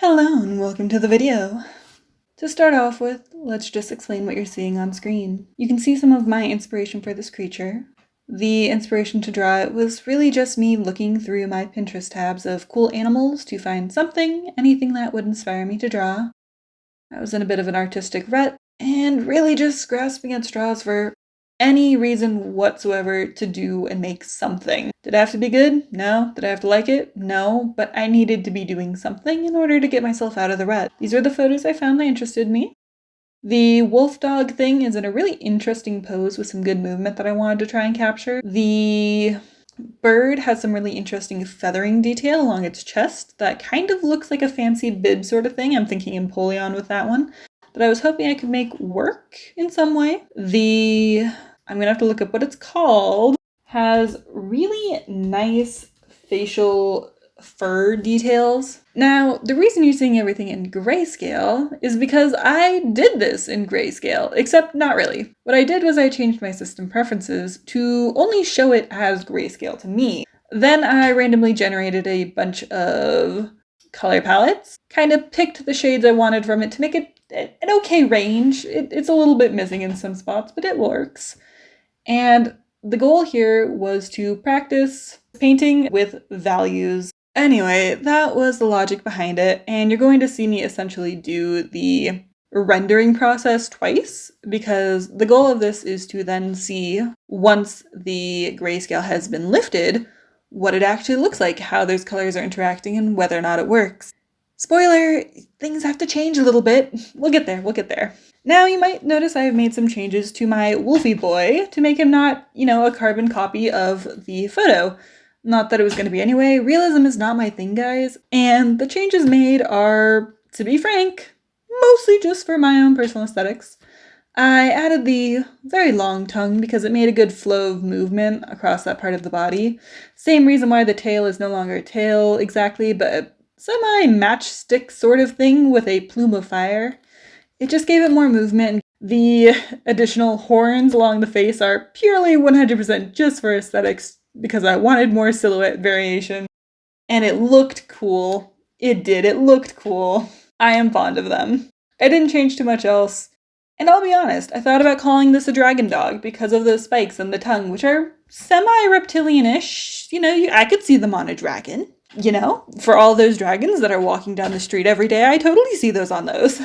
Hello and welcome to the video. To start off with, let's just explain what you're seeing on screen. You can see some of my inspiration for this creature. The inspiration to draw it was really just me looking through my Pinterest tabs of cool animals to find anything that would inspire me to draw. I was in a bit of an artistic rut and really just grasping at straws for any reason whatsoever to do and make something. Did it have to be good? No. Did I have to like it? No. But I needed to be doing something in order to get myself out of the rut. These are the photos I found that interested me. The wolf dog thing is in a really interesting pose with some good movement that I wanted to try and capture. The bird has some really interesting feathering detail along its chest that kind of looks like a fancy bib sort of thing. I'm thinking Empoleon with that one. That I was hoping I could make work in some way. I'm gonna have to look up what it's called, has really nice facial fur details. Now, the reason you're seeing everything in grayscale is because I did this in grayscale, except not really. What I did was I changed my system preferences to only show it as grayscale to me. Then I randomly generated a bunch of color palettes, kind of picked the shades I wanted from it to make it an okay range. It's a little bit missing in some spots, but it works. And the goal here was to practice painting with values. Anyway, that was the logic behind it, and you're going to see me essentially do the rendering process twice, because the goal of this is to then see, once the grayscale has been lifted, what it actually looks like, how those colors are interacting, and whether or not it works. Spoiler, things have to change a little bit. We'll get there. Now you might notice I've made some changes to my Wolfie boy to make him not, a carbon copy of the photo. Not that it was going to be anyway. Realism is not my thing, guys. And the changes made are, to be frank, mostly just for my own personal aesthetics. I added the very long tongue because it made a good flow of movement across that part of the body. Same reason why the tail is no longer a tail exactly, but a semi-matchstick sort of thing with a plume of fire. It just gave it more movement. The additional horns along the face are purely 100% just for aesthetics because I wanted more silhouette variation. And it looked cool. It looked cool. I am fond of them. I didn't change too much else. And I'll be honest, I thought about calling this a dragon dog because of those spikes and the tongue, which are semi-reptilian-ish. I could see them on a dragon. For all those dragons that are walking down the street every day, I totally see those on those.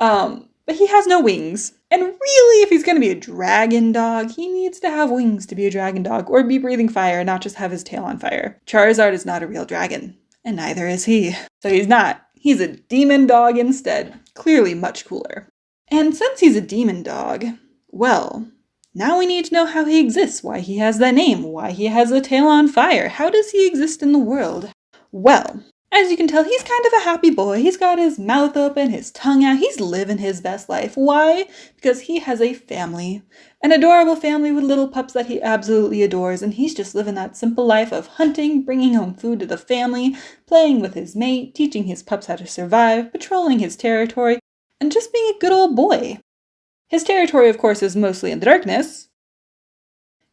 But he has no wings. And really, if he's going to be a dragon dog, he needs to have wings to be a dragon dog, or be breathing fire, not just have his tail on fire. Charizard is not a real dragon, and neither is he. So he's not. He's a demon dog instead. Clearly much cooler. And since he's a demon dog, well, now we need to know how he exists, why he has that name, why he has a tail on fire. How does he exist in the world? Well, as you can tell, he's kind of a happy boy. He's got his mouth open, his tongue out. He's living his best life. Why? Because he has a family. An adorable family with little pups that he absolutely adores, and he's just living that simple life of hunting, bringing home food to the family, playing with his mate, teaching his pups how to survive, patrolling his territory, and just being a good old boy. His territory, of course, is mostly in the darkness.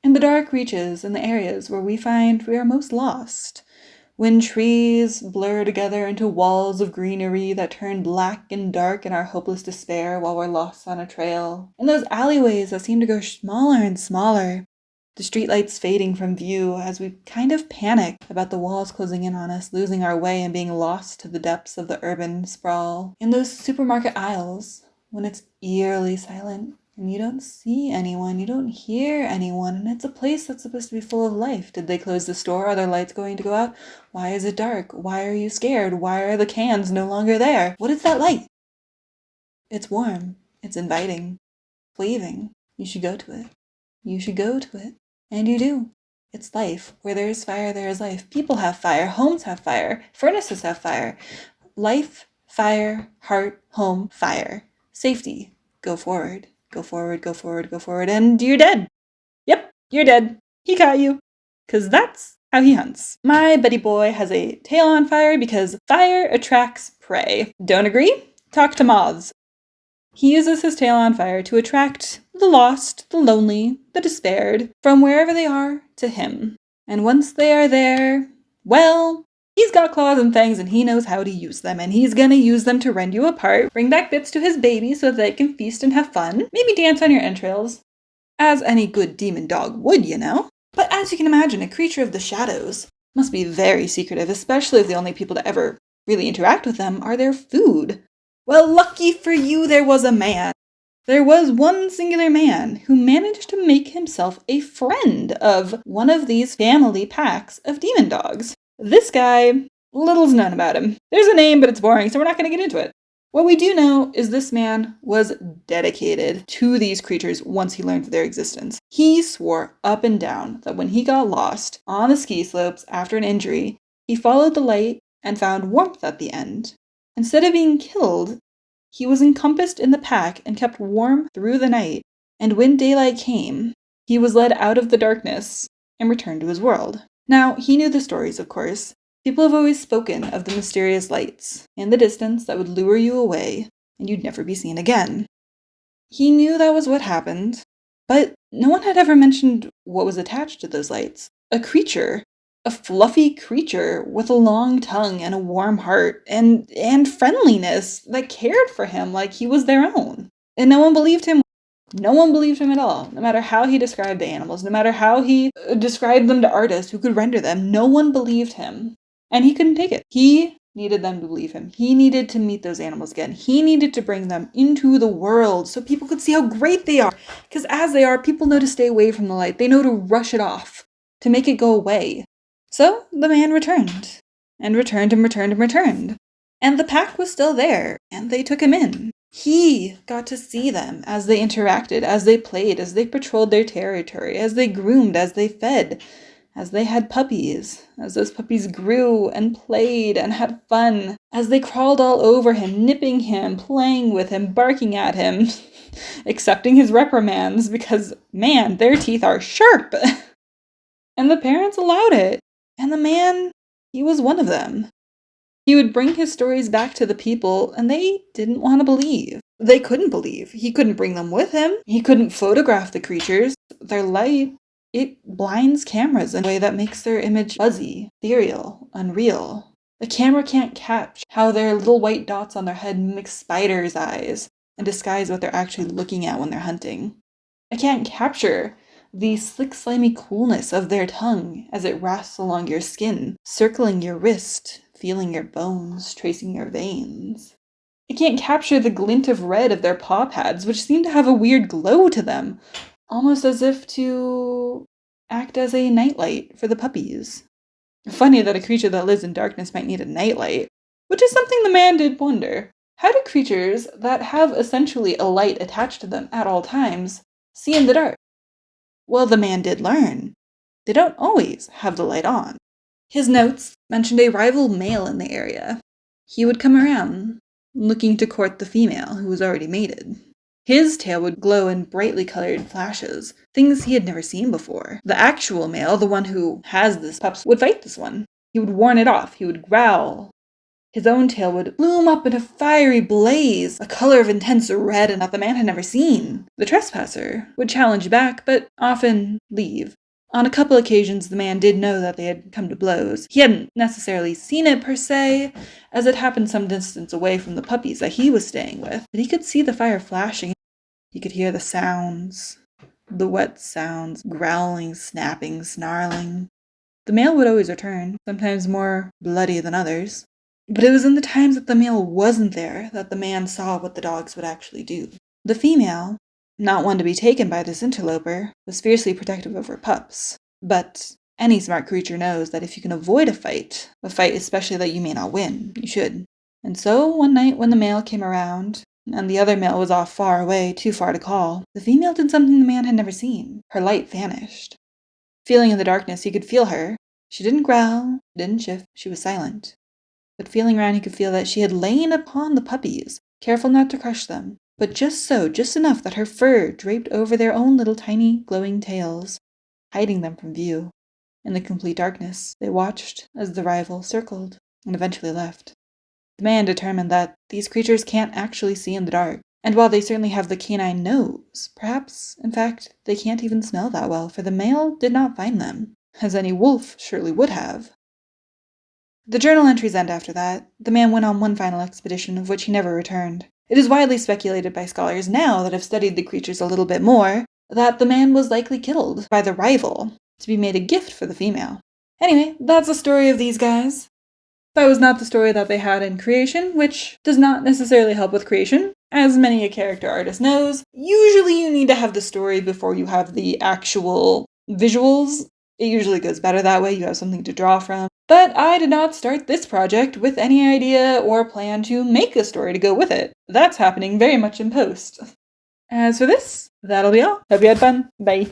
In the dark reaches and the areas where we find we are most lost. When trees blur together into walls of greenery that turn black and dark in our hopeless despair while we're lost on a trail. In those alleyways that seem to grow smaller and smaller. The streetlights fading from view as we kind of panic about the walls closing in on us, losing our way and being lost to the depths of the urban sprawl. In those supermarket aisles, when it's eerily silent. And you don't see anyone, you don't hear anyone, and it's a place that's supposed to be full of life. Did they close the store? Are their lights going to go out? Why is it dark? Why are you scared? Why are the cans no longer there? What is that light? It's warm. It's inviting. Waving. You should go to it. You should go to it. And you do. It's life. Where there is fire, there is life. People have fire. Homes have fire. Furnaces have fire. Life, fire, heart, home, fire. Safety. Go forward. Go forward, go forward, go forward, and you're dead. Yep, you're dead. He caught you. 'Cause that's how he hunts. My buddy boy has a tail on fire because fire attracts prey. Don't agree? Talk to moths. He uses his tail on fire to attract the lost, the lonely, the despaired, from wherever they are to him. And once they are there, well, He's got claws and fangs and he knows how to use them, and he's gonna use them to rend you apart, bring back bits to his baby so they can feast and have fun, maybe dance on your entrails. As any good demon dog would, you know? But as you can imagine, a creature of the shadows must be very secretive, especially if the only people to ever really interact with them are their food. Well, lucky for you, there was a man. There was one singular man who managed to make himself a friend of one of these family packs of demon dogs. This guy, little's known about him. There's a name, but it's boring, so we're not going to get into it. What we do know is this man was dedicated to these creatures once he learned of their existence. He swore up and down that when he got lost on the ski slopes after an injury, he followed the light and found warmth at the end. Instead of being killed, he was encompassed in the pack and kept warm through the night, and when daylight came, he was led out of the darkness and returned to his world. Now, he knew the stories, of course. People have always spoken of the mysterious lights in the distance that would lure you away, and you'd never be seen again. He knew that was what happened, but no one had ever mentioned what was attached to those lights. A creature. A fluffy creature with a long tongue and a warm heart and friendliness that cared for him like he was their own. And no one believed him. No one believed him at all, no matter how he described the animals, no matter how he described them to artists who could render them. No one believed him. And he couldn't take it. He needed them to believe him. He needed to meet those animals again. He needed to bring them into the world so people could see how great they are. Because as they are, people know to stay away from the light. They know to rush it off, to make it go away. So the man returned, and returned and returned and returned. And the pack was still there, and they took him in. He got to see them as they interacted, as they played, as they patrolled their territory, as they groomed, as they fed, as they had puppies, as those puppies grew and played and had fun, as they crawled all over him, nipping him, playing with him, barking at him, accepting his reprimands because, man, their teeth are sharp. And the parents allowed it. And the man, he was one of them. He would bring his stories back to the people, and they didn't want to believe. They couldn't believe. He couldn't bring them with him. He couldn't photograph the creatures. Their light, it blinds cameras in a way that makes their image fuzzy, ethereal, unreal. The camera can't catch how their little white dots on their head mimic spiders' eyes and disguise what they're actually looking at when they're hunting. It can't capture the slick, slimy coolness of their tongue as it rasps along your skin, circling your wrist, feeling your bones, tracing your veins. It can't capture the glint of red of their paw pads, which seem to have a weird glow to them, almost as if to act as a nightlight for the puppies. Funny that a creature that lives in darkness might need a nightlight, which is something the man did wonder. How do creatures that have essentially a light attached to them at all times see in the dark? Well, the man did learn. They don't always have the light on. His notes mentioned a rival male in the area. He would come around, looking to court the female who was already mated. His tail would glow in brightly colored flashes, things he had never seen before. The actual male, the one who has this pups, would fight this one. He would warn it off. He would growl. His own tail would bloom up in a fiery blaze, a color of intense red and that the man had never seen. The trespasser would challenge back, but often leave. On a couple occasions, the man did know that they had come to blows. He hadn't necessarily seen it per se, as it happened some distance away from the puppies that he was staying with, but he could see the fire flashing. He could hear the sounds, the wet sounds, growling, snapping, snarling. The male would always return, sometimes more bloody than others. But it was in the times that the male wasn't there that the man saw what the dogs would actually do. The female, not one to be taken by this interloper, was fiercely protective of her pups. But any smart creature knows that if you can avoid a fight especially that you may not win, you should. And so one night when the male came around, and the other male was off far away, too far to call, the female did something the man had never seen. Her light vanished. Feeling in the darkness, he could feel her. She didn't growl, didn't shift, she was silent. But feeling around, he could feel that she had lain upon the puppies, careful not to crush them, but just enough that her fur draped over their own little tiny glowing tails, hiding them from view. In the complete darkness, they watched as the rival circled and eventually left. The man determined that these creatures can't actually see in the dark, and while they certainly have the canine nose, perhaps, in fact, they can't even smell that well, for the male did not find them, as any wolf surely would have. The journal entries end after that. The man went on one final expedition, of which he never returned. It is widely speculated by scholars now that have studied the creatures a little bit more that the man was likely killed by the rival to be made a gift for the female. Anyway, that's the story of these guys. That was not the story that they had in creation, which does not necessarily help with creation. As many a character artist knows, usually you need to have the story before you have the actual visuals. It usually goes better that way, you have something to draw from. But I did not start this project with any idea or plan to make a story to go with it. That's happening very much in post. As for this, that'll be all. Hope you had fun. Bye.